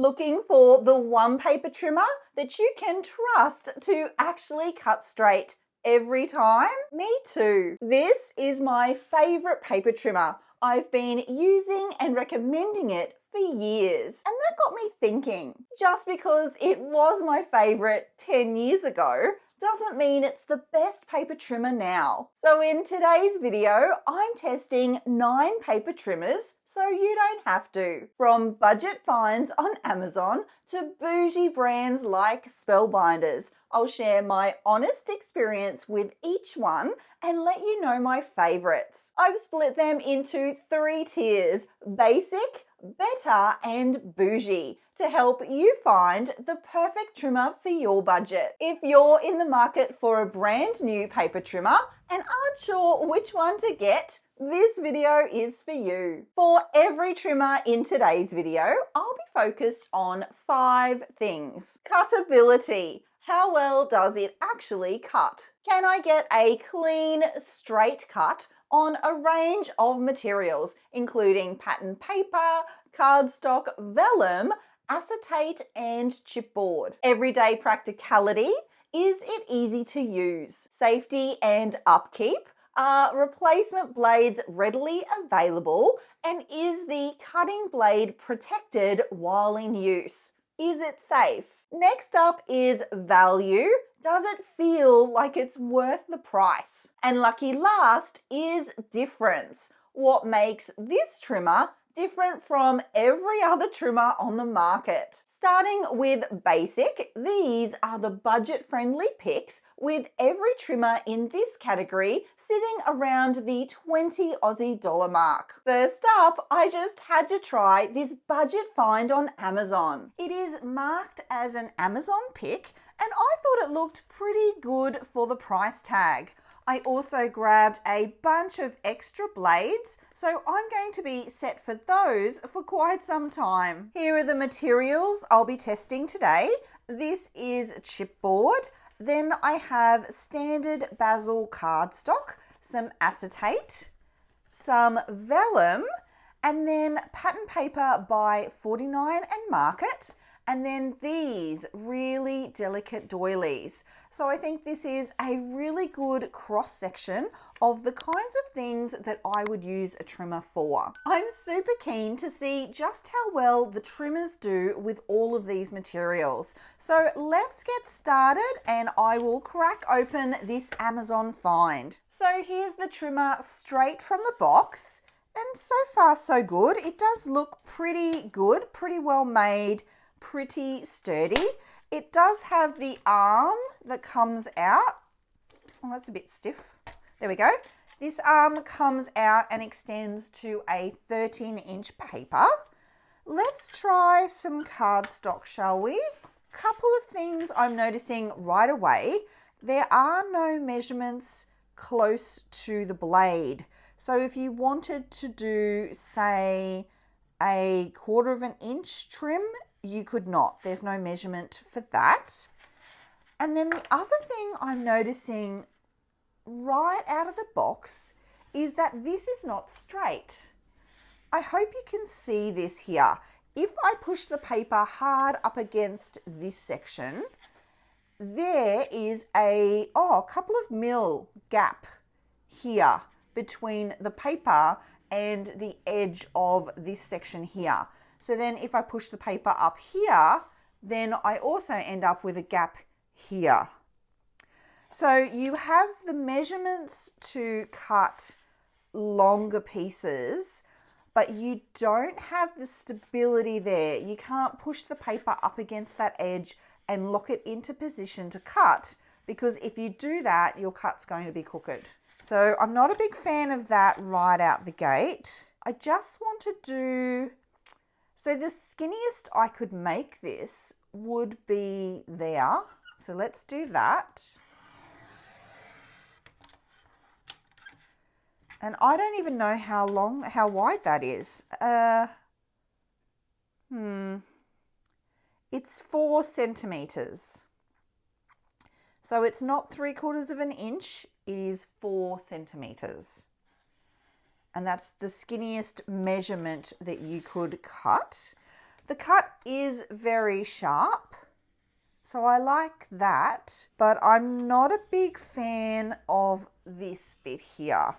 Looking for the one paper trimmer that you can trust to actually cut straight every time? Me too. This is my favorite paper trimmer. I've been using and recommending it for years. And that got me thinking, just because it was my favorite 10 years ago, doesn't mean it's the best paper trimmer now. So in today's video, I'm testing 9 paper trimmers so you don't have to. From budget finds on Amazon to bougie brands like Spellbinders, I'll share my honest experience with each one and let you know my favorites. I've split them into 3 tiers: basic, better, and bougie, to help you find the perfect trimmer for your budget. If you're in the market for a brand new paper trimmer and aren't sure which one to get, this video is for you. For every trimmer in today's video, I'll be focused on 5 things. Cuttability. How well does it actually cut? Can I get a clean, straight cut on a range of materials, including pattern paper, cardstock, vellum, acetate, and chipboard? Everyday practicality. Is it easy to use? Safety and upkeep. Are replacement blades readily available? And is the cutting blade protected while in use? Is it safe? Next up is value. Does it feel like it's worth the price? And lucky last is difference. What makes this trimmer different from every other trimmer on the market? Starting with basic, these are the budget-friendly picks, with every trimmer in this category sitting around the 20 Aussie dollar mark. First up, I just had to try this budget find on Amazon. It is marked as an Amazon pick, and I thought it looked pretty good for the price tag. I also grabbed a bunch of extra blades, so I'm going to be set for those for quite some time. Here are the materials I'll be testing today. This is chipboard. Then I have standard basil cardstock, some acetate, some vellum, and then pattern paper by 49 and Market, and then these really delicate doilies. So I think this is a really good cross-section of the kinds of things that I would use a trimmer for. I'm super keen to see just how well the trimmers do with all of these materials. So let's get started and I will crack open this Amazon find. So here's the trimmer straight from the box, and so far so good. It does look pretty good, pretty well made, pretty sturdy. It does have the arm that comes out. Oh, that's a bit stiff. There we go. This arm comes out and extends to a 13-inch paper. Let's try some cardstock, shall we? Couple of things I'm noticing right away. There are no measurements close to the blade. So if you wanted to do, say, a 1/4 of an inch trim, you could not. There's no measurement for that. And then the other thing I'm noticing right out of the box is that this is not straight. I hope you can see this here. If I push the paper hard up against this section, there is a couple of mil gap here between the paper and the edge of this section here. So then if I push the paper up here, then I also end up with a gap here. So you have the measurements to cut longer pieces, but you don't have the stability there. You can't push the paper up against that edge and lock it into position to cut, because if you do that, your cut's going to be crooked. So I'm not a big fan of that right out the gate. I just want to do... So the skinniest I could make this would be there. So let's do that. And I don't even know how wide that is. It's 4 centimeters. So it's not 3/4 of an inch, it is 4 centimeters. And that's the skinniest measurement that you could cut. The cut is very sharp, so I like that, but I'm not a big fan of this bit here.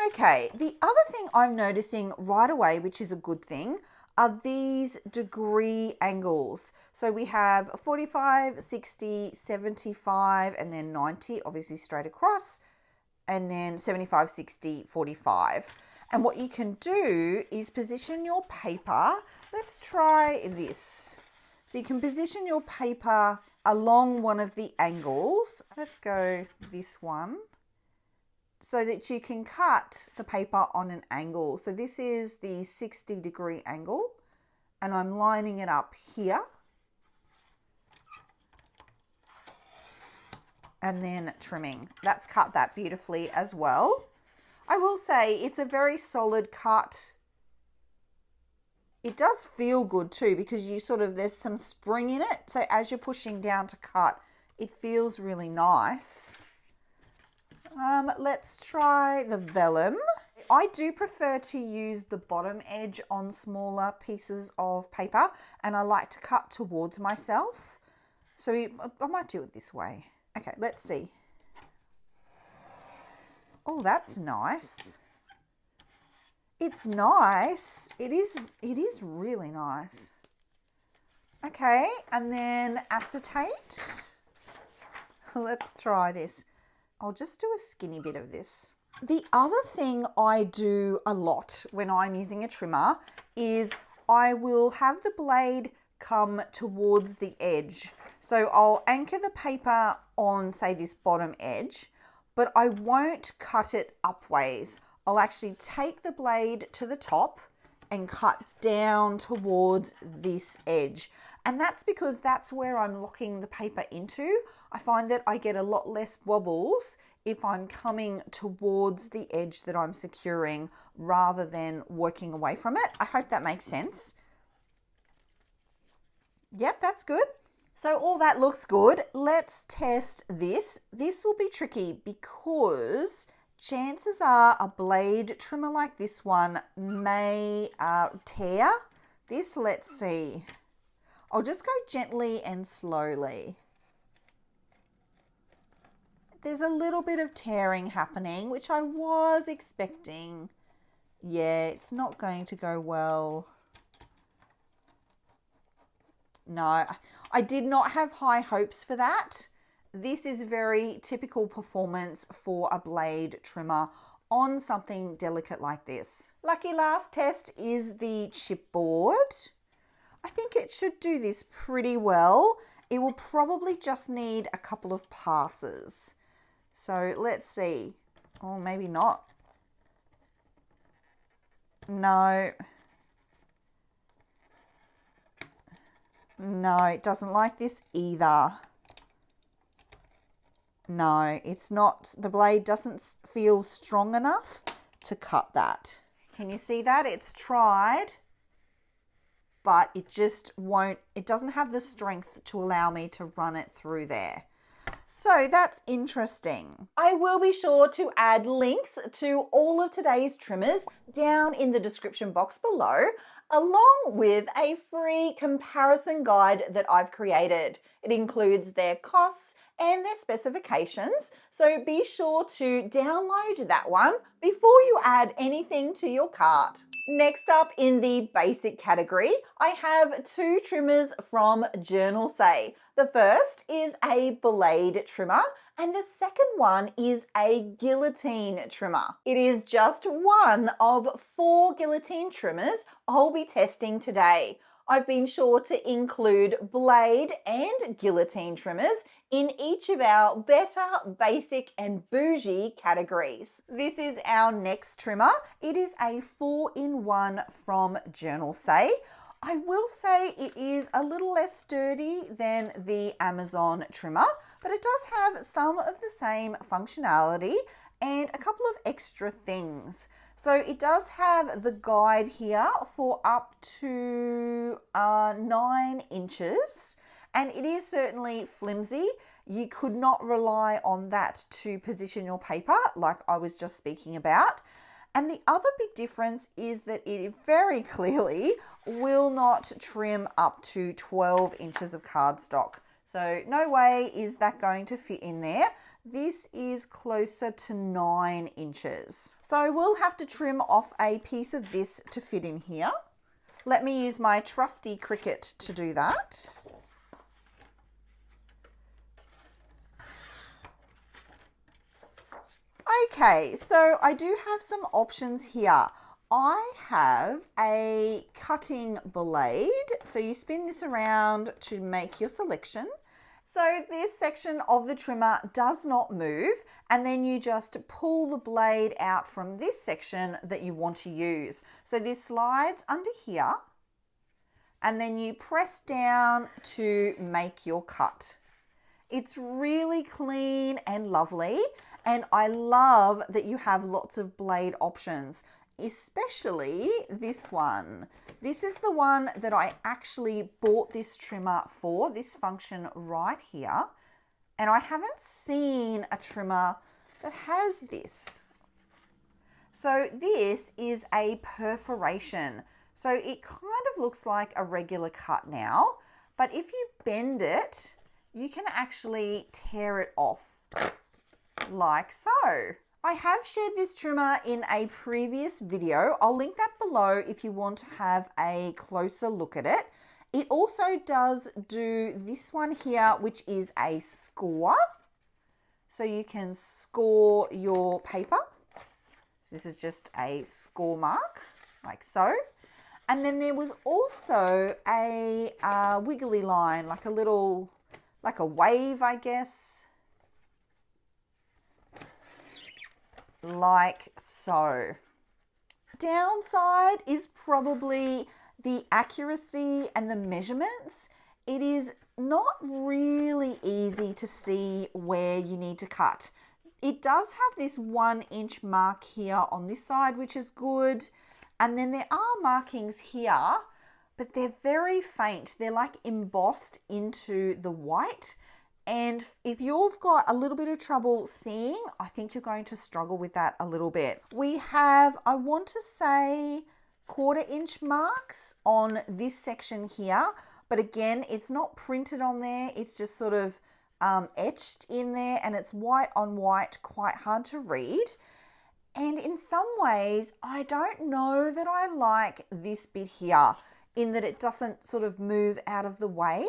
Okay, the other thing I'm noticing right away, which is a good thing, are these degree angles. So we have 45, 60, 75, and then 90, obviously straight across, and then 75, 60, 45. And what you can do is position your paper. Let's try this. So you can position your paper along one of the angles. Let's go this one, so that you can cut the paper on an angle. So this is the 60-degree angle, and I'm lining it up here. And then trimming. That's cut that beautifully as well. I will say it's a very solid cut. It does feel good too, because there's some spring in it. So as you're pushing down to cut, it feels really nice. Let's try the vellum. I do prefer to use the bottom edge on smaller pieces of paper, and I like to cut towards myself. So I might do it this way. Okay, let's see. Oh, that's nice. It's nice. It is really nice. Okay, and then acetate. Let's try this. I'll just do a skinny bit of this. The other thing I do a lot when I'm using a trimmer is I will have the blade come towards the edge. So I'll anchor the paper on, say, this bottom edge, but I won't cut it upways. I'll actually take the blade to the top and cut down towards this edge. And that's because that's where I'm locking the paper into. I find that I get a lot less wobbles if I'm coming towards the edge that I'm securing rather than working away from it. I hope that makes sense. Yep, that's good. So all that looks good. Let's test this. This will be tricky because chances are a blade trimmer like this one may tear this. Let's see. I'll just go gently and slowly. There's a little bit of tearing happening, which I was expecting. Yeah, it's not going to go well. No, I did not have high hopes for that. This is very typical performance for a blade trimmer on something delicate like this. Lucky last test is the chipboard. I think it should do this pretty well. It will probably just need a couple of passes. So let's see. Oh, maybe not. No. No, it doesn't like this either. No, it's not. The blade doesn't feel strong enough to cut that. Can you see that? It's tried, but it just won't, it doesn't have the strength to allow me to run it through there. So that's interesting. I will be sure to add links to all of today's trimmers down in the description box below, along with a free comparison guide that I've created. It includes their costs and their specifications, so be sure to download that one before you add anything to your cart. Next up in the basic category, I have two trimmers from Journal Say. The first is a blade trimmer and the second one is a guillotine trimmer. It is just one of 4 guillotine trimmers I'll be testing today. I've been sure to include blade and guillotine trimmers in each of our better, basic and bougie categories. This is our next trimmer. It is a 4-in-1 from Journal Say. I will say it is a little less sturdy than the Amazon trimmer, but it does have some of the same functionality and a couple of extra things. So it does have the guide here for up to 9 inches, and it is certainly flimsy. You could not rely on that to position your paper like I was just speaking about. And the other big difference is that it very clearly will not trim up to 12 inches of cardstock. So no way is that going to fit in there. This is closer to 9 inches. So we'll have to trim off a piece of this to fit in here. Let me use my trusty Cricut to do that. Okay, so I do have some options here. I have a cutting blade. So you spin this around to make your selection. So this section of the trimmer does not move, and then you just pull the blade out from this section that you want to use. So this slides under here, and then you press down to make your cut. It's really clean and lovely, and I love that you have lots of blade options, especially this one. This is the one that I actually bought this trimmer for, this function right here. And I haven't seen a trimmer that has this. So this is a perforation. So it kind of looks like a regular cut now, but if you bend it, you can actually tear it off like so. I have shared this trimmer in a previous video. I'll link that below if you want to have a closer look at it. It also does do this one here, which is a score. So you can score your paper. So this is just a score mark, like so. And then there was also a wiggly line, like a little, like a wave, I guess. Like so. Downside is probably the accuracy and the measurements. It is not really easy to see where you need to cut. It does have this 1 inch mark here on this side, which is good. And then there are markings here, but they're very faint. They're like embossed into the white. And if you've got a little bit of trouble seeing, I think you're going to struggle with that a little bit. We have, I want to say, 1/4 inch marks on this section here. But again, it's not printed on there. It's just sort of etched in there, and it's white on white, quite hard to read. And in some ways, I don't know that I like this bit here, in that it doesn't sort of move out of the way.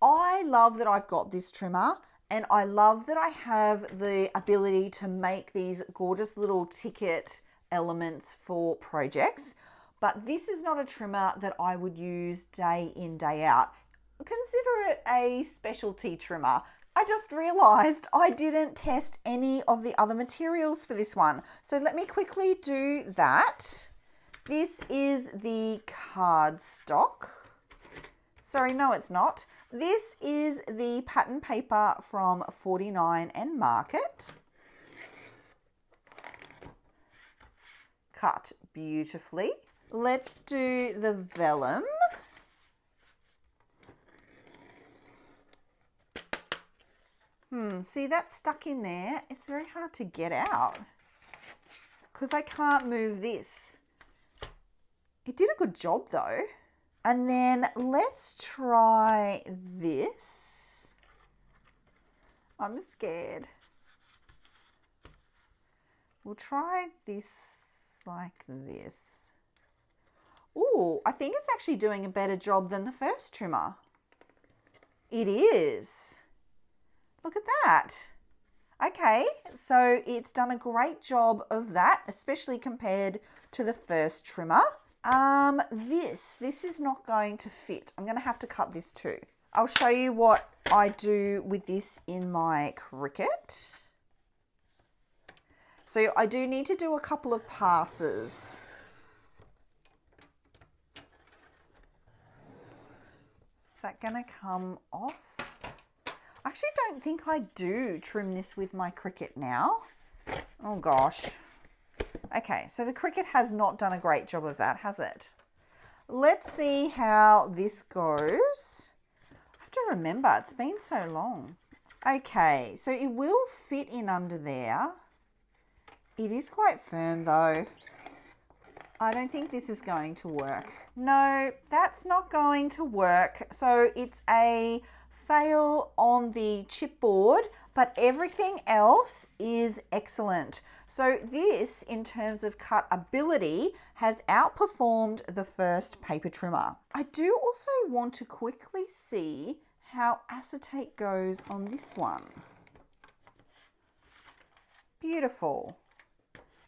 I love that I've got this trimmer, and I love that I have the ability to make these gorgeous little ticket elements for projects. But this is not a trimmer that I would use day in, day out. Consider it a specialty trimmer. I just realized I didn't test any of the other materials for this one. So let me quickly do that. This is the cardstock. Sorry, no, it's not. This is the pattern paper from 49 and Market. Cut beautifully. Let's do the vellum. See, that's stuck in there. It's very hard to get out because I can't move this. It did a good job though. And then let's try this. I'm scared. We'll try this like this. Ooh, I think it's actually doing a better job than the first trimmer. It is. Look at that. Okay, so it's done a great job of that, especially compared to the first trimmer. This is not going to fit. I'm going to have to cut this too. I'll show you what I do with this in my Cricut. So I do need to do a couple of passes. Is that going to come off? I actually don't think I do trim this with my Cricut now. Oh gosh. Okay, so the Cricut has not done a great job of that, has it? Let's see how this goes. I have to remember, it's been so long. Okay, so it will fit in under there. It is quite firm though. I don't think this is going to work. No, that's not going to work. So it's a fail on the chipboard, but everything else is excellent. So this, in terms of cut ability, has outperformed the first paper trimmer. I do also want to quickly see how acetate goes on this one. Beautiful.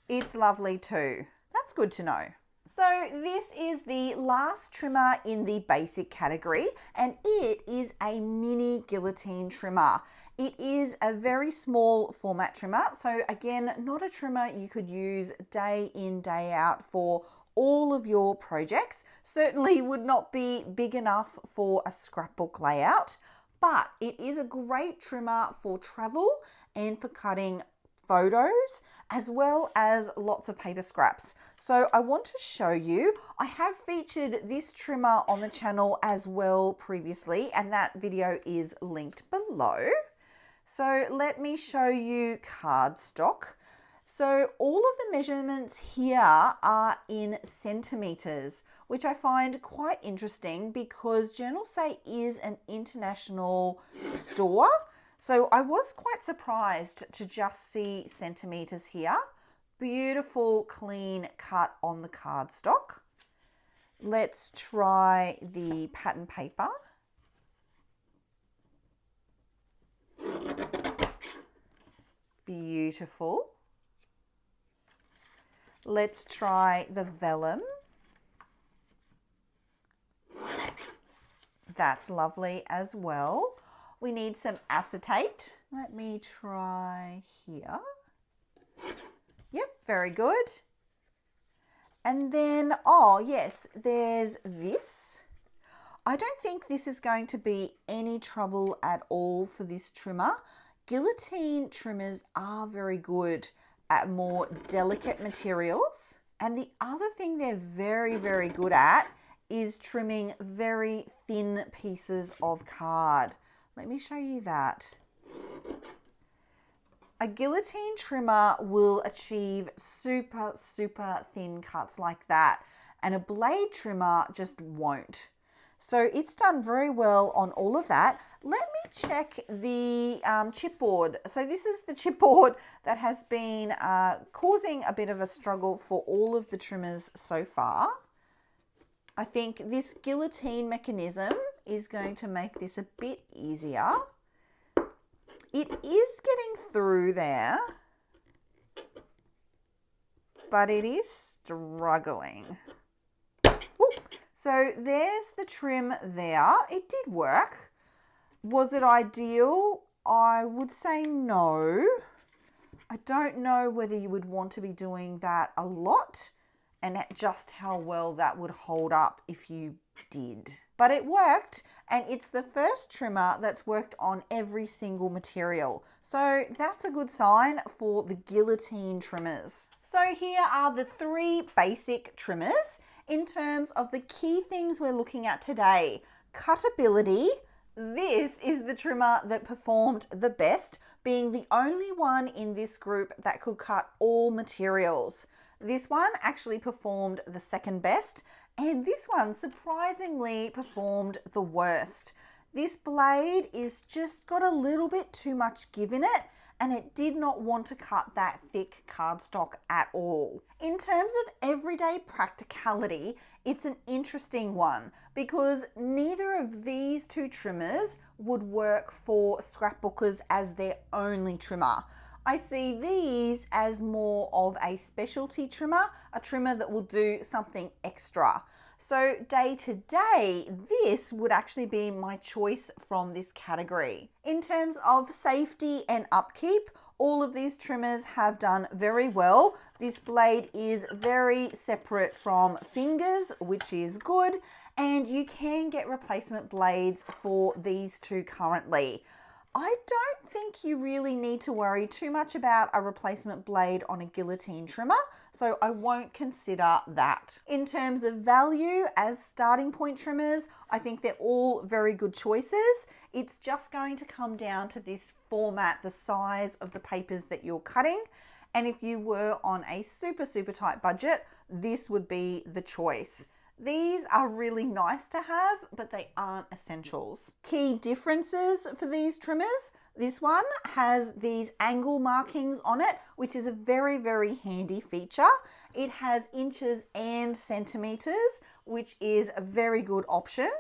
It's lovely too. That's good to know. So this is the last trimmer in the basic category, and it is a mini guillotine trimmer. It is a very small format trimmer. So again, not a trimmer you could use day in, day out for all of your projects. Certainly would not be big enough for a scrapbook layout, but it is a great trimmer for travel and for cutting photos, as well as lots of paper scraps. So I want to show you, I have featured this trimmer on the channel as well previously, and that video is linked below. So let me show you cardstock. So all of the measurements here are in centimeters, which I find quite interesting because Journal Say is an international store. So I was quite surprised to just see centimeters here. Beautiful, clean cut on the cardstock. Let's try the pattern paper. Beautiful. Let's try the vellum. That's lovely as well. We need some acetate. Let me try here. Yep, very good. And then, oh yes, there's this. I don't think this is going to be any trouble at all for this trimmer. Guillotine trimmers are very good at more delicate materials. And the other thing they're very, very good at is trimming very thin pieces of card. Let me show you that. A guillotine trimmer will achieve super, super thin cuts like that, and a blade trimmer just won't. So it's done very well on all of that. Let me check the chipboard. So this is the chipboard that has been causing a bit of a struggle for all of the trimmers so far. I think this guillotine mechanism is going to make this a bit easier. It is getting through there, but it is struggling. Ooh. So there's the trim there. It did work. Was it ideal? I would say no. I don't know whether you would want to be doing that a lot and just how well that would hold up if you did. But it worked, and it's the first trimmer that's worked on every single material. So that's a good sign for the guillotine trimmers. So here are the 3 basic trimmers in terms of the key things we're looking at today. Cutability. This is the trimmer that performed the best, being the only one in this group that could cut all materials. This one actually performed the second best, and this one surprisingly performed the worst. This blade is just got a little bit too much give in it, and it did not want to cut that thick cardstock at all. In terms of everyday practicality, it's an interesting one because neither of these 2 trimmers would work for scrapbookers as their only trimmer. I see these as more of a specialty trimmer, a trimmer that will do something extra. So day to day, this would actually be my choice from this category. In terms of safety and upkeep, all of these trimmers have done very well. This blade is very separate from fingers, which is good, and you can get replacement blades for these 2 currently. I don't think you really need to worry too much about a replacement blade on a guillotine trimmer, so I won't consider that. In terms of value as starting point trimmers, I think they're all very good choices. It's just going to come down to this format, the size of the papers that you're cutting, And if you were on a super, super tight budget, this would be the choice. These are really nice to have, but they aren't essentials. Key differences for these trimmers. This one has these angle markings on it, which is a very, very handy feature. It has inches and centimeters, which is a very good option.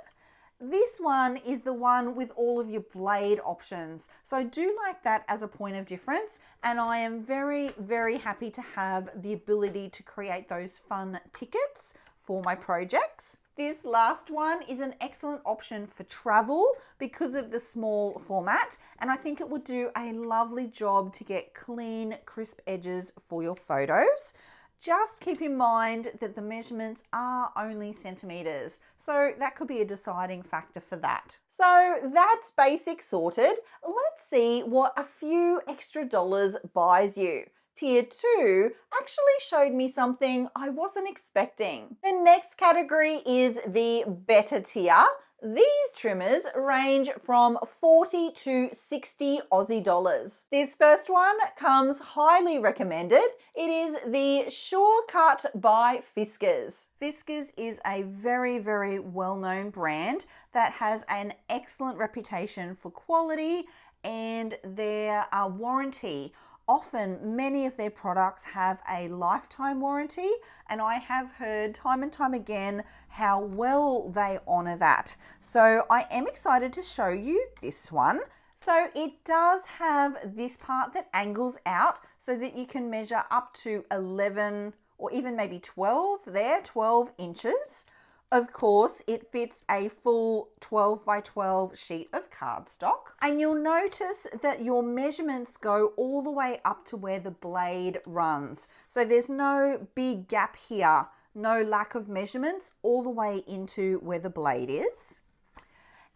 This one is the one with all of your blade options. So I do like that as a point of difference, and I am very, very happy to have the ability to create those fun tickets for my projects. This last one is an excellent option for travel because of the small format, and I think it would do a lovely job to get clean, crisp edges for your photos. Just keep in mind that the measurements are only centimeters, so that could be a deciding factor for that. So that's basic sorted. Let's see what a few extra dollars buys you. Tier 2 actually showed me something I wasn't expecting. The next category is the better tier. These trimmers range from 40 to 60 Aussie dollars. This first one comes highly recommended. It is the Shortcut by Fiskars. Fiskars is a very, very well-known brand that has an excellent reputation for quality and their warranty. Often, many of their products have a lifetime warranty, and I have heard time and time again how well they honor that. So I am excited to show you this one. So it does have this part that angles out so that you can measure up to 11 or even maybe 12 there, 12 inches. Of course, it fits a full 12 by 12 sheet of cardstock. And you'll notice that your measurements go all the way up to where the blade runs. So there's no big gap here, no lack of measurements all the way into where the blade is.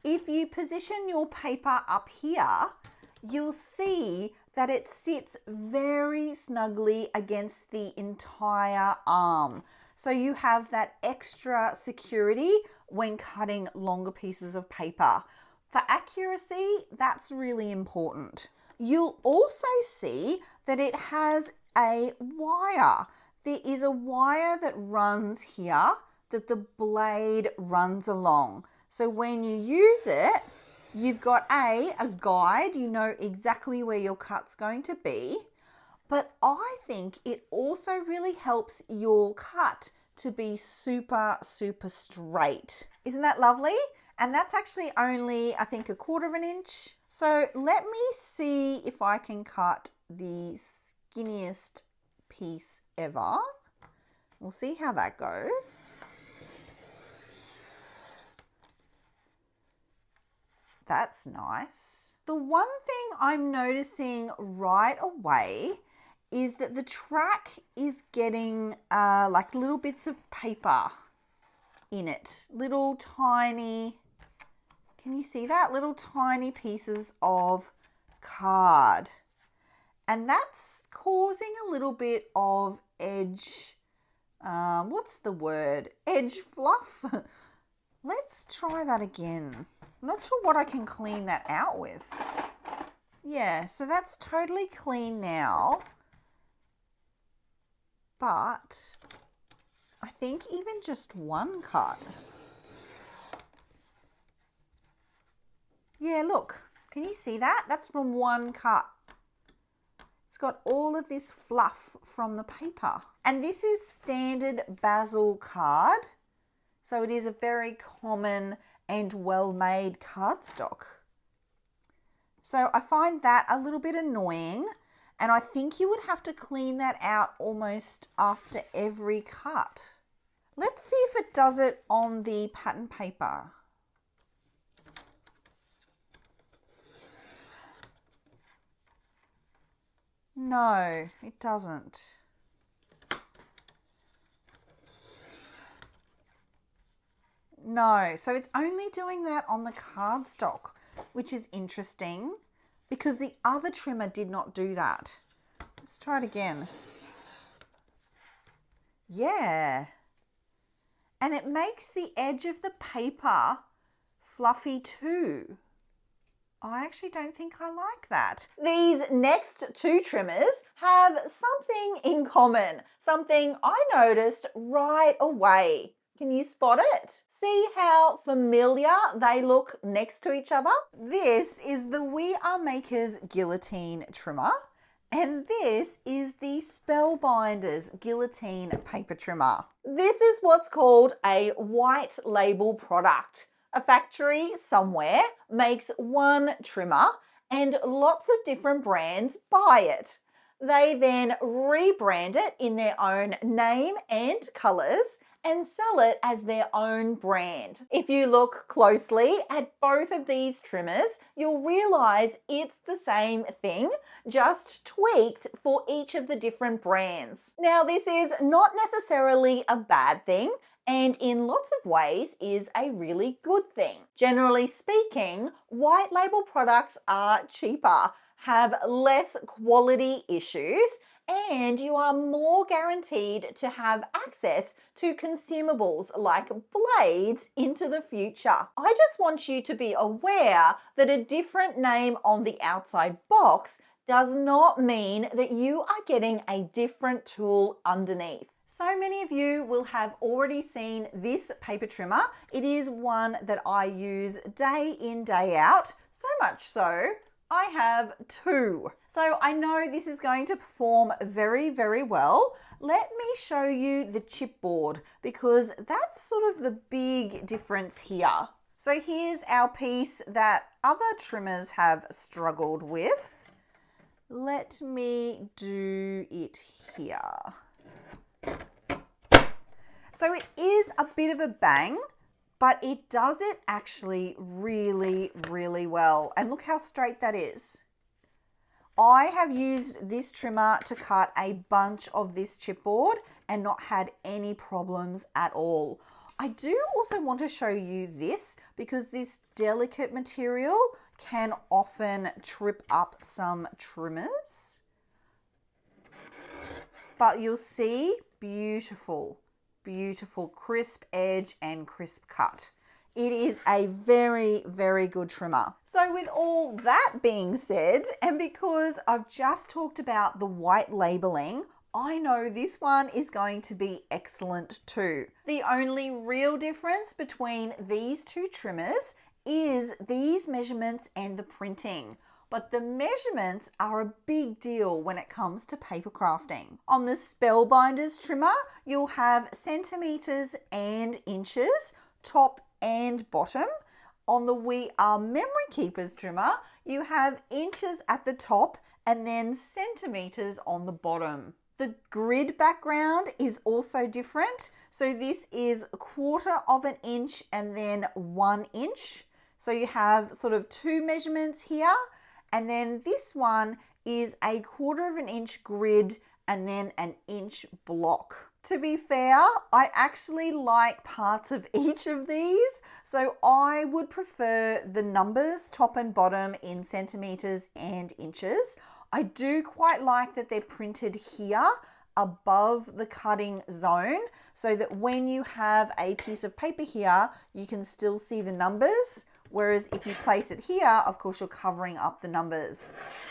If you position your paper up here, you'll see that it sits very snugly against the entire arm. So you have that extra security when cutting longer pieces of paper. For accuracy, that's really important. You'll also see that it has a wire. There is a wire that runs here that the blade runs along. So when you use it, you've got a guide, you know exactly where your cut's going to be. But I think it also really helps your cut to be super, super straight. Isn't that lovely? And that's actually only, I think, 1/4 inch. So let me see if I can cut the skinniest piece ever. We'll see how that goes. That's nice. The one thing I'm noticing right away is that the track is getting like little bits of paper in it. Little tiny, can you see that? Little tiny pieces of card. And that's causing a little bit of edge, what's the word? Edge fluff? Let's try that again. I'm not sure what I can clean that out with. Yeah, so that's totally clean now. But I think even just one cut. Yeah, look, can you see that? That's from one cut. It's got all of this fluff from the paper. And this is standard basil card. So it is a very common and well-made cardstock. So I find that a little bit annoying. And I think you would have to clean that out almost after every cut. Let's see if it does it on the pattern paper. No, it doesn't. No, so it's only doing that on the cardstock, which is interesting because the other trimmer did not do that. Let's try it again. Yeah. And it makes the edge of the paper fluffy too. I actually don't think I like that. These next two trimmers have something in common, something I noticed right away. Can you spot it? See how familiar they look next to each other? This is the We Are Makers Guillotine trimmer, and this is the Spellbinders Guillotine paper trimmer. This is what's called a white label product. A factory somewhere makes one trimmer and lots of different brands buy it. They then rebrand it in their own name and colours and sell it as their own brand. If you look closely at both of these trimmers, you'll realise it's the same thing, just tweaked for each of the different brands. Now, this is not necessarily a bad thing, and in lots of ways is a really good thing. Generally speaking, white label products are cheaper, have less quality issues, and you are more guaranteed to have access to consumables like blades into the future. I just want you to be aware that a different name on the outside box does not mean that you are getting a different tool underneath. So many of you will have already seen this paper trimmer. It is one that I use day in, day out, so much so I have two. So I know this is going to perform very, very well. Let me show you the chipboard because that's sort of the big difference here. So here's our piece that other trimmers have struggled with. Let me do it here. So it is a bit of a bang, but it does it actually really, really well. And look how straight that is. I have used this trimmer to cut a bunch of this chipboard and not had any problems at all. I do also want to show you this because this delicate material can often trip up some trimmers. But you'll see, beautiful. Beautiful crisp edge and crisp cut. It is a very, very good trimmer. So with all that being said, and because I've just talked about the white labeling, I know this one is going to be excellent too. The only real difference between these two trimmers is these measurements and the printing. But the measurements are a big deal when it comes to paper crafting. On the Spellbinders trimmer, you'll have centimetres and inches, top and bottom. On the We Are Memory Keepers trimmer, you have inches at the top and then centimetres on the bottom. The grid background is also different. So this is 1/4 of an inch and then 1 inch. So you have sort of two measurements here. And then this one is a 1/4 of an inch grid and then an inch block. To be fair, I actually like parts of each of these. So I would prefer the numbers top and bottom in centimetres and inches. I do quite like that they're printed here above the cutting zone so that when you have a piece of paper here, you can still see the numbers. Whereas if you place it here, of course, you're covering up the numbers.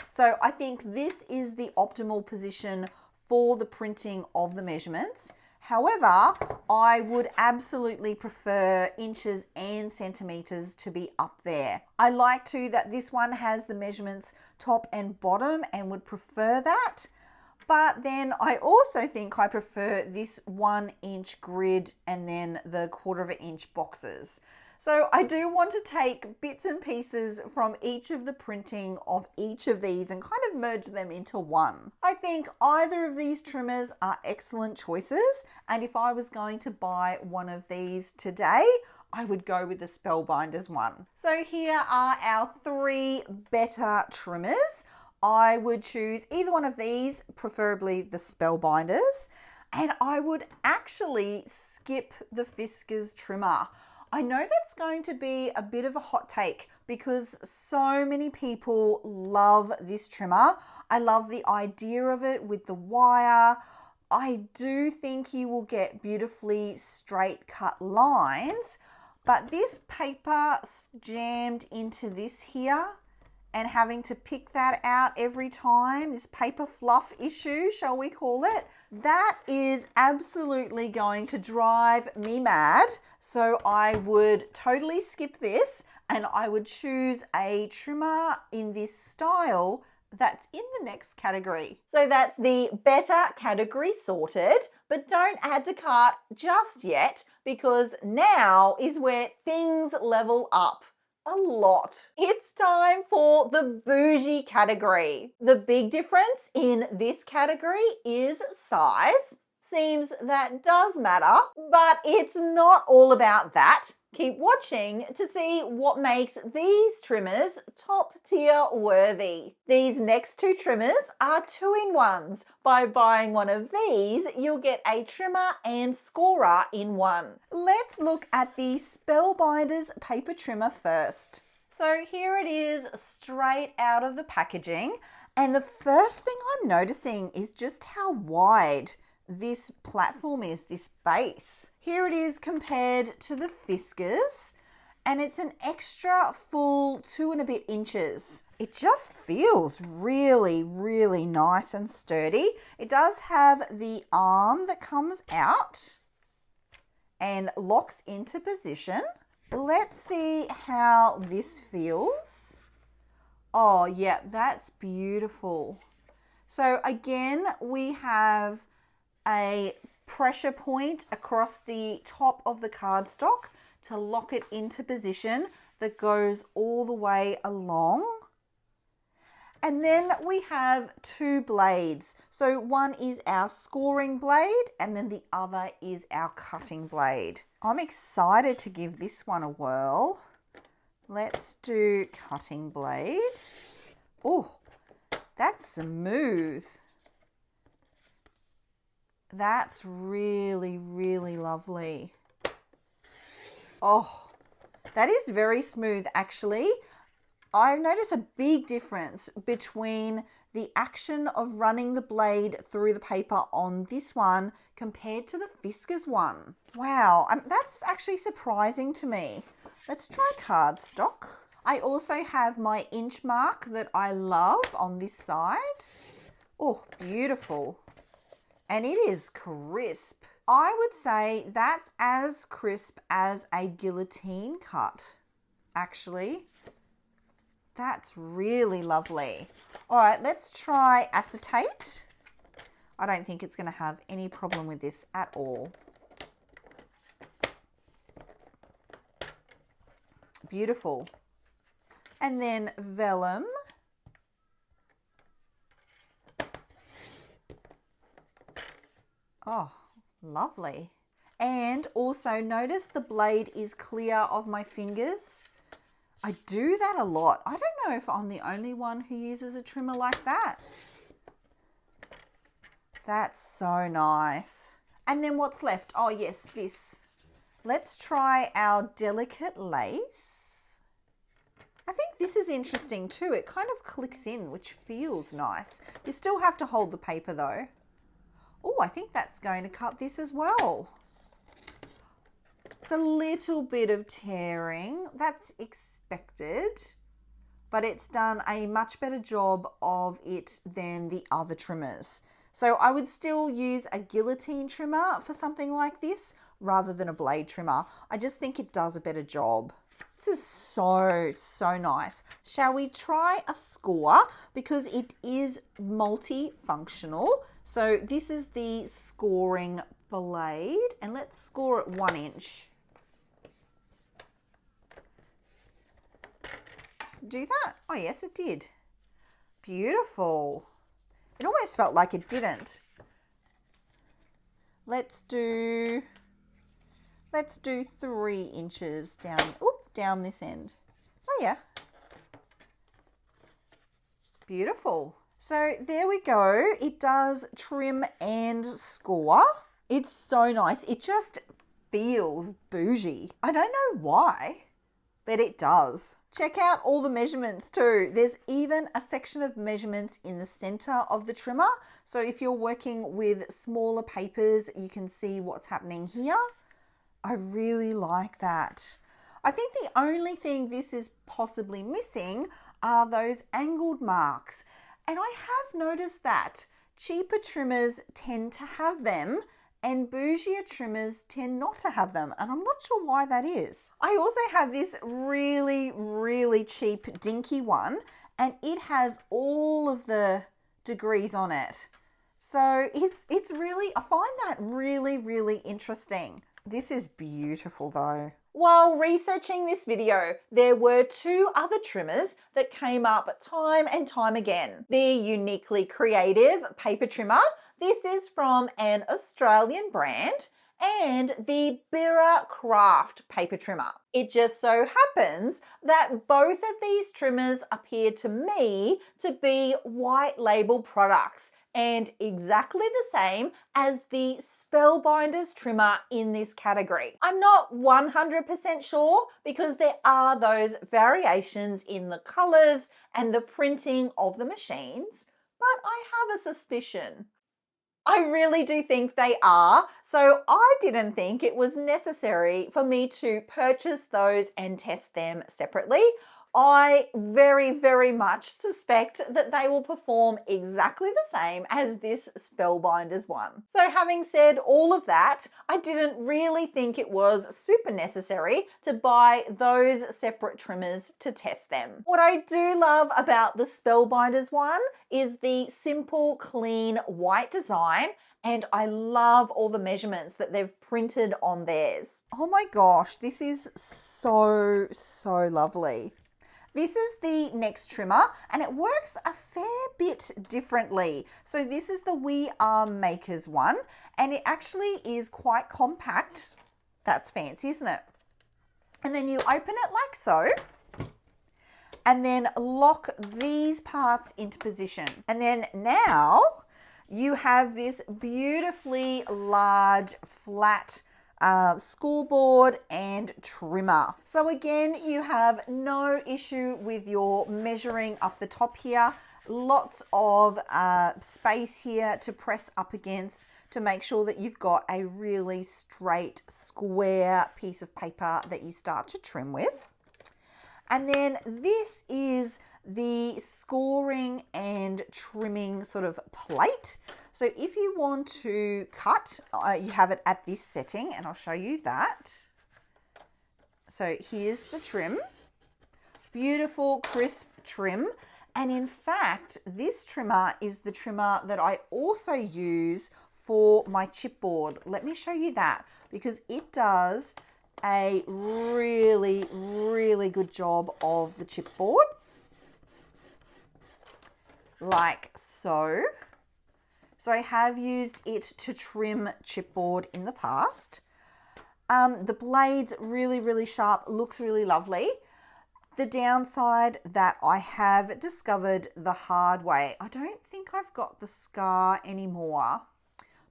So I think this is the optimal position for the printing of the measurements. However, I would absolutely prefer inches and centimetres to be up there. I like too that this one has the measurements top and bottom and would prefer that. But then I also think I prefer this 1 inch grid and then the 1/4 of an inch boxes. So I do want to take bits and pieces from each of the printing of each of these and kind of merge them into one. I think either of these trimmers are excellent choices. And if I was going to buy one of these today, I would go with the Spellbinders one. So here are our 3 better trimmers. I would choose either one of these, preferably the Spellbinders. And I would actually skip the Fiskars trimmer. I know that's going to be a bit of a hot take because so many people love this trimmer. I love the idea of it with the wire. I do think you will get beautifully straight cut lines, but this paper jammed into this here and having to pick that out every time, this paper fluff issue, shall we call it, that is absolutely going to drive me mad. So I would totally skip this and I would choose a trimmer in this style that's in the next category. So that's the better category sorted, but don't add to cart just yet because now is where things level up a lot. It's time for the bougie category. The big difference in this category is size. Seems that does matter, but it's not all about that. Keep watching to see what makes these trimmers top tier worthy. These next two trimmers are 2-in-1s. By buying one of these, you'll get a trimmer and scorer in one. Let's look at the Spellbinders paper trimmer first. So here it is straight out of the packaging. And the first thing I'm noticing is just how wide this platform is, this base. Here it is compared to the Fiskars, and it's an extra full 2 and a bit inches. It just feels really, really nice and sturdy. It does have the arm that comes out and locks into position. Let's see how this feels. Oh yeah, that's beautiful. So again, we have a pressure point across the top of the cardstock to lock it into position that goes all the way along. And then we have 2 blades. So one is our scoring blade and then the other is our cutting blade. I'm excited to give this one a whirl. Let's do cutting blade. Oh, that's smooth. That's really, really lovely. Oh, that is very smooth actually. I've noticed a big difference between the action of running the blade through the paper on this one compared to the Fiskars one. Wow, that's actually surprising to me. Let's try cardstock. I also have my inch mark that I love on this side. Oh, beautiful. And it is crisp. I would say that's as crisp as a guillotine cut, actually. That's really lovely. All right, let's try acetate. I don't think it's going to have any problem with this at all. Beautiful. And then vellum. Oh, lovely. And also notice the blade is clear of my fingers. I do that a lot. I don't know if I'm the only one who uses a trimmer like that. That's so nice. And then what's left? Oh yes, this. Let's try our delicate lace. I think this is interesting too. It kind of clicks in, which feels nice. You still have to hold the paper though. Oh, I think that's going to cut this as well. It's a little bit of tearing. That's expected, but it's done a much better job of it than the other trimmers. So I would still use a guillotine trimmer for something like this rather than a blade trimmer. I just think it does a better job. This is so nice. Shall we try a score? Because it is multifunctional. So this is the scoring blade and let's score it 1 inch. Do that? Oh yes, it did. Beautiful. It almost felt like it didn't. Let's do 3 inches down this end. Oh yeah. Beautiful. So there we go. It does trim and score. It's so nice. It just feels bougie. I don't know why, but it does. Check out all the measurements too. There's even a section of measurements in the center of the trimmer. So if you're working with smaller papers, you can see what's happening here. I really like that. I think the only thing this is possibly missing are those angled marks. And I have noticed that cheaper trimmers tend to have them and bougier trimmers tend not to have them. And I'm not sure why that is. I also have this really, really cheap dinky one, and it has all of the degrees on it. So it's really, I find that really, really interesting. This is beautiful though. While researching this video, there were two other trimmers that came up time and time again. The Uniquely Creative paper trimmer. This is from an Australian brand, and the Birra Craft paper trimmer. It just so happens that both of these trimmers appear to me to be white label products and exactly the same as the Spellbinders trimmer in this category. I'm not 100% sure because there are those variations in the colors and the printing of the machines, but I have a suspicion. I really do think they are, so I didn't think it was necessary for me to purchase those and test them separately. I very, very much suspect that they will perform exactly the same as this Spellbinders one. So having said all of that, I didn't really think it was super necessary to buy those separate trimmers to test them. What I do love about the Spellbinders one is the simple, clean white design, and I love all the measurements that they've printed on theirs. Oh my gosh, this is so, so lovely. This is the next trimmer, and it works a fair bit differently. So this is the We Are Makers one, and it actually is quite compact. That's fancy, isn't it? And then you open it like so, and then lock these parts into position. And then now you have this beautifully large, flat scoreboard and trimmer. So again, you have no issue with your measuring up the top here. Lots of space here to press up against to make sure that you've got a really straight, square piece of paper that you start to trim with. And then this is the scoring and trimming sort of plate. So if you want to cut, you have it at this setting, and I'll show you that. So here's the trim. Beautiful, crisp trim. And in fact, this trimmer is the trimmer that I also use for my chipboard. Let me show you that, because it does a really, really good job of the chipboard. Like so. So I have used it to trim chipboard in the past. The blade's really, really sharp, looks really lovely. The downside that I have discovered the hard way, I don't think I've got the scar anymore.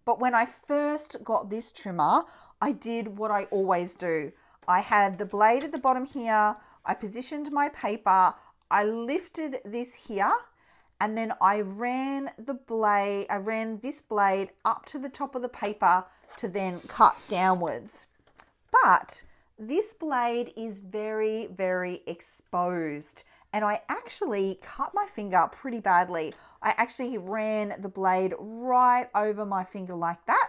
But when I first got this trimmer, I did what I always do. I had the blade at the bottom here, I positioned my paper, I lifted this here, and then I ran this blade up to the top of the paper to then cut downwards. But this blade is very, very exposed, and I actually cut my finger pretty badly. I actually ran the blade right over my finger like that,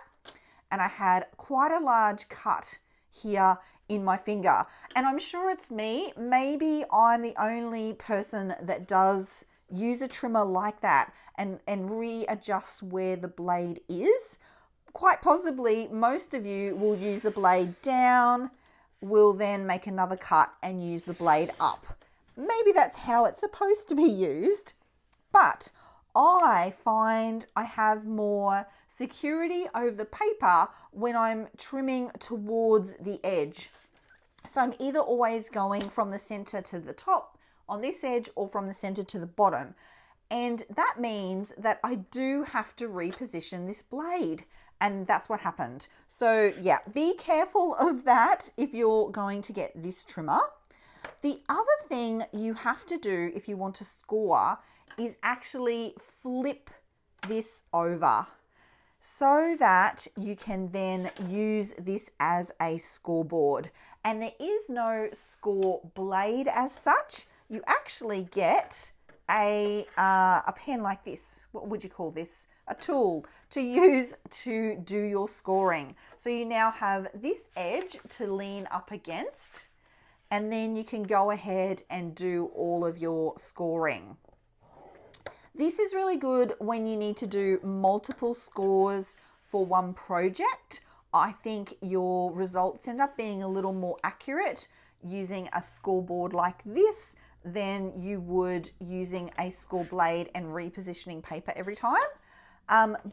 and I had quite a large cut here in my finger. And I'm sure it's me. Maybe I'm the only person that does use a trimmer like that and readjust where the blade is. Quite possibly most of you will use the blade down, will then make another cut and use the blade up. Maybe that's how it's supposed to be used, but I find I have more security over the paper when I'm trimming towards the edge. So I'm either always going from the center to the top on this edge or from the center to the bottom. And that means that I do have to reposition this blade. And that's what happened. So yeah, be careful of that if you're going to get this trimmer. The other thing you have to do if you want to score is actually flip this over so that you can then use this as a scoreboard. and there is no score blade as such. You actually get a pen like this. What would you call this? A tool to use to do your scoring. So you now have this edge to lean up against, and then you can go ahead and do all of your scoring. This is really good when you need to do multiple scores for one project. I think your results end up being a little more accurate using a scoreboard like this than you would using a score blade and repositioning paper every time.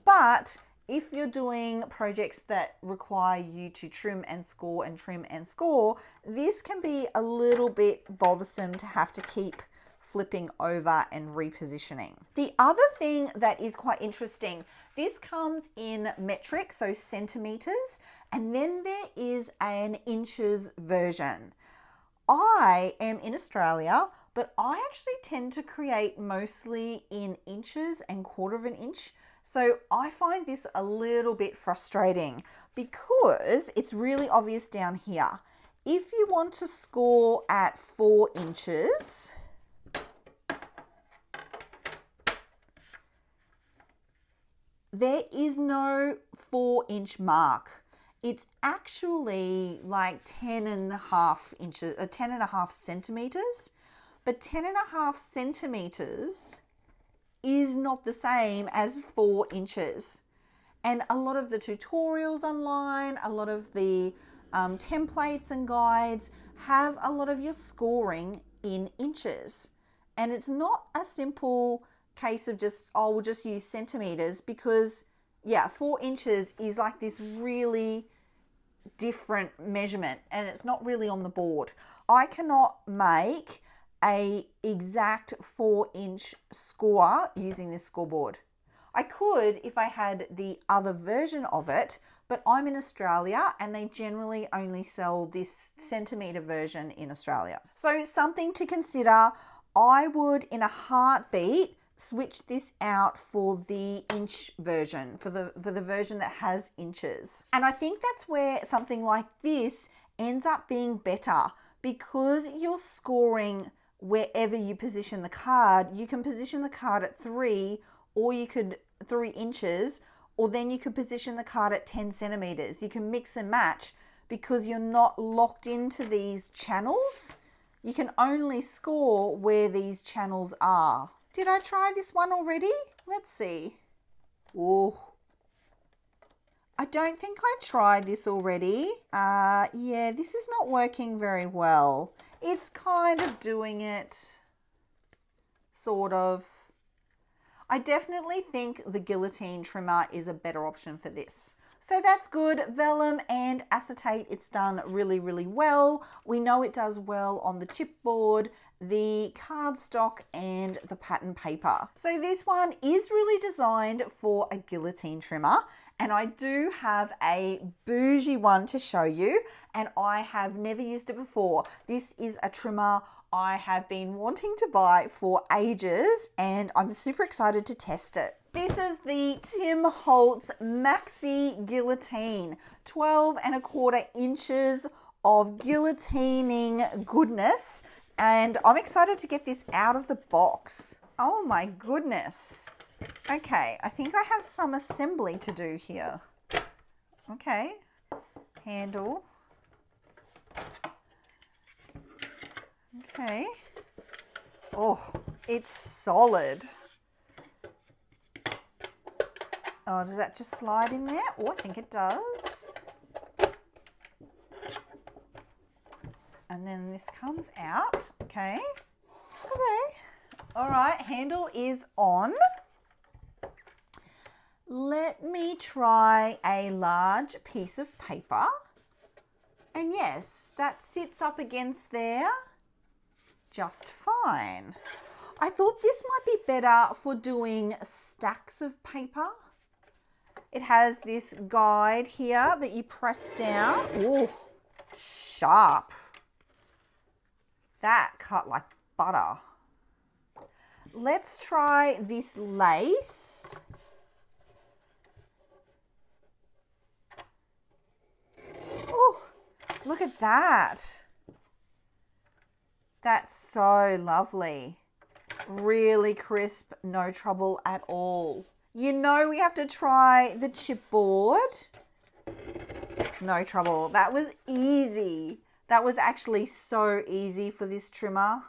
But if you're doing projects that require you to trim and score and trim and score, this can be a little bit bothersome to have to keep flipping over and repositioning. The other thing that is quite interesting, this comes in metric, so centimeters, and then there is an inches version. I am in Australia, but I actually tend to create mostly in inches and quarter of an inch. So I find this a little bit frustrating because it's really obvious down here. If you want to score at 4 inches, there is no 4-inch mark. It's actually like 10.5 inches, 10.5 centimeters, but 10.5 centimeters is not the same as 4 inches. And a lot of the tutorials online, a lot of the templates and guides have a lot of your scoring in inches. And it's not a simple case of just, oh, we'll just use centimeters, because yeah, 4 inches is like this really different measurement and it's not really on the board. I cannot make a exact 4-inch score using this scoreboard. I could if I had the other version of it, but I'm in Australia and they generally only sell this centimeter version in Australia. So something to consider. I would in a heartbeat switch this out for the inch version, for the version that has inches. And I think that's where something like this ends up being better, because you're scoring wherever you position the card. You can position the card at 3, or you could 3 inches, or then you could position the card at 10 centimeters. You can mix and match because you're not locked into these channels. You can only score where these channels are. Did I try this one already? Let's see. Oh, I don't think I tried this already. Yeah, this is not working very well. It's kind of doing it, sort of. I definitely think the guillotine trimmer is a better option for this. So that's good. Vellum and acetate, it's done really, really well. We know it does well on the chipboard, the cardstock and the pattern paper. So this one is really designed for a guillotine trimmer, and I do have a Boujee one to show you, and I have never used it before. This is a trimmer I have been wanting to buy for ages, and I'm super excited to test it. This is the Tim Holtz Maxi Guillotine, 12.25 inches of guillotining goodness. And I'm excited to get this out of the box. Oh my goodness. Okay, I think I have some assembly to do here. Okay, handle. Okay. Oh, it's solid. Oh, does that just slide in there? Oh, I think it does. And then this comes out. Okay. Okay. All right, handle is on. Let me try a large piece of paper. And yes, that sits up against there just fine. I thought this might be better for doing stacks of paper. It has this guide here that you press down. Oh, sharp. That cut like butter. Let's try this lace. Oh, Look at that. That's so lovely. Really crisp, no trouble at all. You know we have to try the chipboard. No trouble. That was easy. That was actually so easy for this trimmer.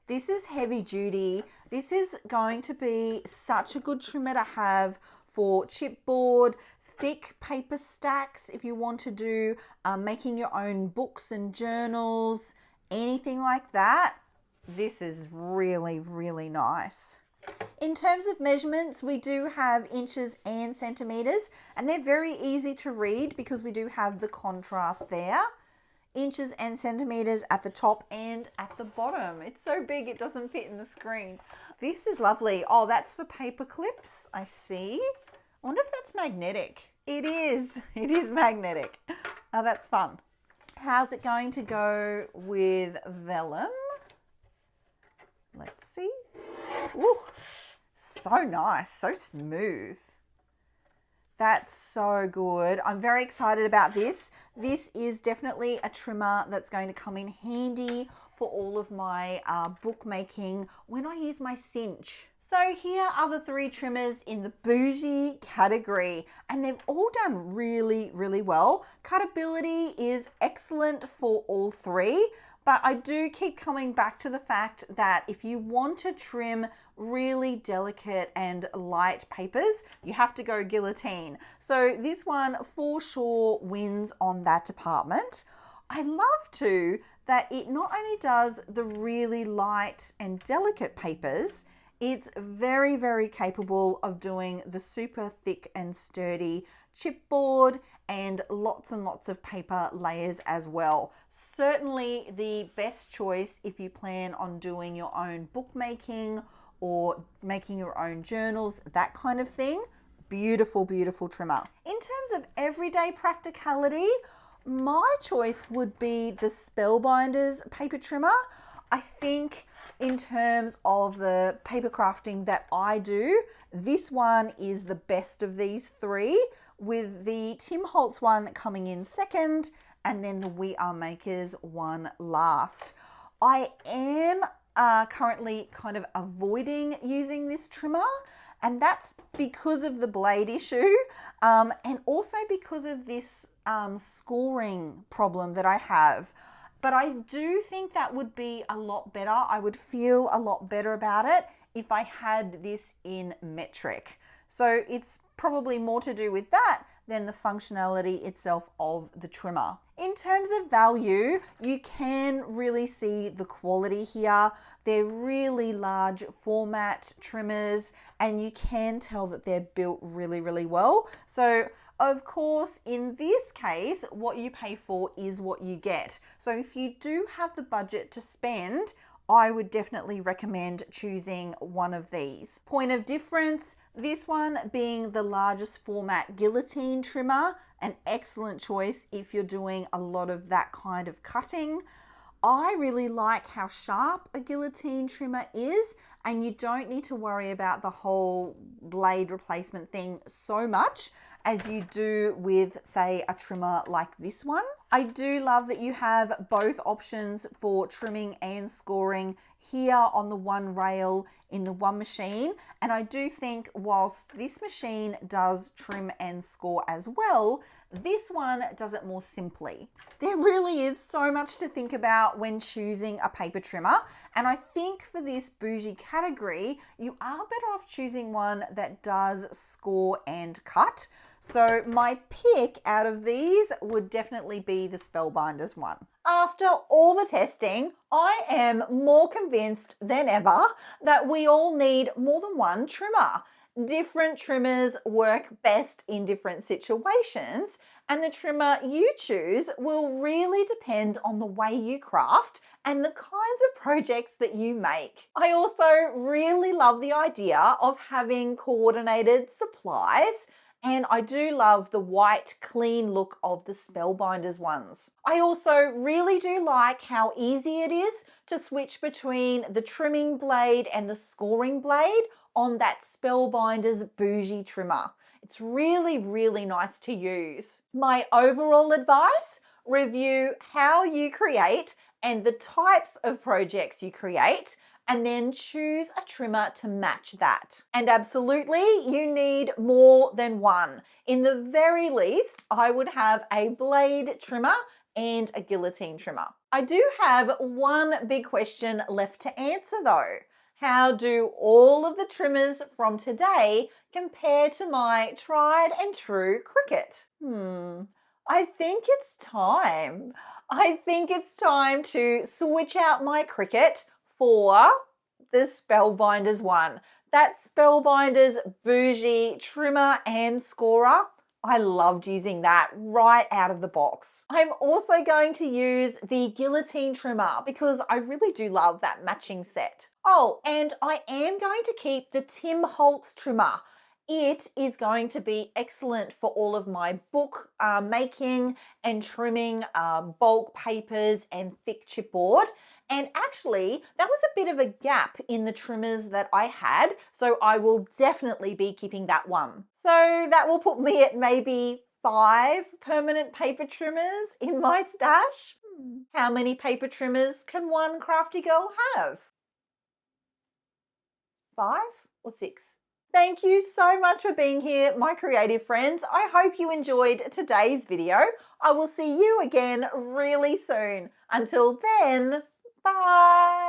This is heavy duty. This is going to be such a good trimmer to have for chipboard, thick paper stacks if you want to do making your own books and journals, anything like that. This is really, really nice. In terms of measurements, we do have inches and centimeters, and they're very easy to read because we do have the contrast there. Inches and centimeters at the top and at the bottom. It's so big it doesn't fit in the screen. This is lovely. Oh, that's for paper clips, I see. I wonder if that's magnetic. It is. It is magnetic. Oh, that's fun. How's it going to go with vellum? Let's see. Ooh, so nice, so smooth. That's so good. I'm very excited about this. This is definitely a trimmer that's going to come in handy for all of my bookmaking when I use my cinch. So here are the 3 trimmers in the Boujee category, and they've all done really, really well. Cutability is excellent for all 3. But I do keep coming back to the fact that if you want to trim really delicate and light papers, you have to go guillotine. So this one for sure wins on that department. I love too that it not only does the really light and delicate papers, it's very, very capable of doing the super thick and sturdy chipboard and lots of paper layers as well. Certainly the best choice if you plan on doing your own bookmaking or making your own journals, that kind of thing. Beautiful, beautiful trimmer. In terms of everyday practicality, my choice would be the Spellbinders paper trimmer. I think in terms of the paper crafting that I do, this one is the best of these 3, with the Tim Holtz one coming in second and then the We Are Makers one last. I am currently kind of avoiding using this trimmer, and that's because of the blade issue and also because of this scoring problem that I have. But I do think that would be a lot better. I would feel a lot better about it if I had this in metric. So it's probably more to do with that than the functionality itself of the trimmer. In terms of value, you can really see the quality here. They're really large format trimmers, and you can tell that they're built really, really well. So of course, in this case, what you pay for is what you get. So if you do have the budget to spend, I would definitely recommend choosing one of these. Point of difference, this one being the largest format guillotine trimmer, an excellent choice if you're doing a lot of that kind of cutting. I really like how sharp a guillotine trimmer is, and you don't need to worry about the whole blade replacement thing so much as you do with, say, a trimmer like this one. I do love that you have both options for trimming and scoring here on the one rail in the one machine. And I do think whilst this machine does trim and score as well, this one does it more simply. There really is so much to think about when choosing a paper trimmer. And I think for this Boujee category, you are better off choosing one that does score and cut. So my pick out of these would definitely be the Spellbinders one. After all the testing, I am more convinced than ever that we all need more than one trimmer. Different trimmers work best in different situations, and the trimmer you choose will really depend on the way you craft and the kinds of projects that you make. I also really love the idea of having coordinated supplies, and I do love the white, clean look of the Spellbinders ones. I also really do like how easy it is to switch between the trimming blade and the scoring blade on that Spellbinders Boujee trimmer. It's really, really nice to use. My overall advice, review how you create and the types of projects you create, and then choose a trimmer to match that. And absolutely, you need more than one. In the very least, I would have a blade trimmer and a guillotine trimmer. I do have one big question left to answer though. How do all of the trimmers from today compare to my tried and true Cricut? I think it's time. I think it's time to switch out my Cricut for the Spellbinders one. That Spellbinders Boujee trimmer and scorer. I loved using that right out of the box. I'm also going to use the guillotine trimmer because I really do love that matching set. Oh, and I am going to keep the Tim Holtz trimmer. It is going to be excellent for all of my book making and trimming bulk papers and thick chipboard. And actually, that was a bit of a gap in the trimmers that I had, so I will definitely be keeping that one. So that will put me at maybe 5 permanent paper trimmers in my stash. How many paper trimmers can one crafty girl have? 5 or 6? Thank you so much for being here, my creative friends. I hope you enjoyed today's video. I will see you again really soon. Until then, bye.